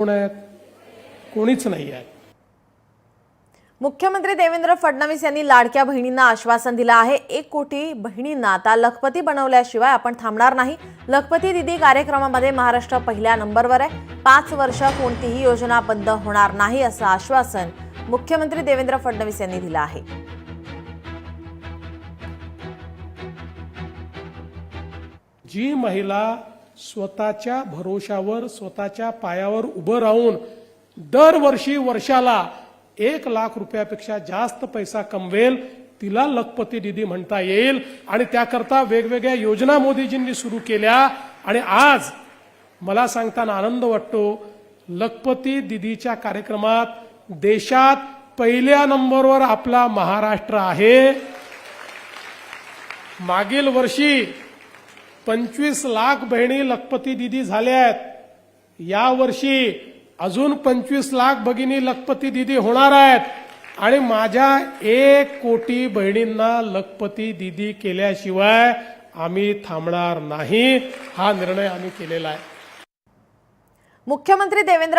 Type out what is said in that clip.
कोणीच नाही आहे। मुख्यमंत्री देवेंद्र फडणवीस यांनी लाडक्या बहिणींना आश्वासन दिलं आहे। 1 कोटी बहिणींना आता लखपती बनवल्याशिवाय आपण थांबणार नाही। लखपती दीदी कार्यक्रमामध्ये महाराष्ट्र पहिल्या नंबरवर आहे। 5 वर्ष कोणतीही योजना बंद होणार नाही असं आश्वासन मुख्यमंत्री देवेंद्र फडणवीस यांनी दिलं आहे। जी महिला स्वतःच्या भरोशावर स्वतःच्या पायावर उभं राहून दरवर्षी वर्षाला 1 लाख रुपयापेक्षा जास्त पैसा कमवेल तिला लखपती दीदी म्हणता येईल। आणि त्याकरता वेगवेगळ्या योजना मोदीजींनी सुरू केल्या आणि आज मला सांगताना आनंद वाटतो, लखपती दीदीच्या कार्यक्रमात देशात पहिल्या नंबरवर आपला महाराष्ट्र आहे। मागील वर्षी 25 लाख बहिणी लखपती दीदी झाल्या आहेत। या वर्षी अजून 25 लाख भगिनी लखपती दीदी होणार आहेत आणि माझ्या 1 कोटी बहिणींना लखपती दीदी केल्याशिवाय आम्ही थांबणार नाही, हा निर्णय आम्ही केलेला आहे। मुख्यमंत्री देवेंद्र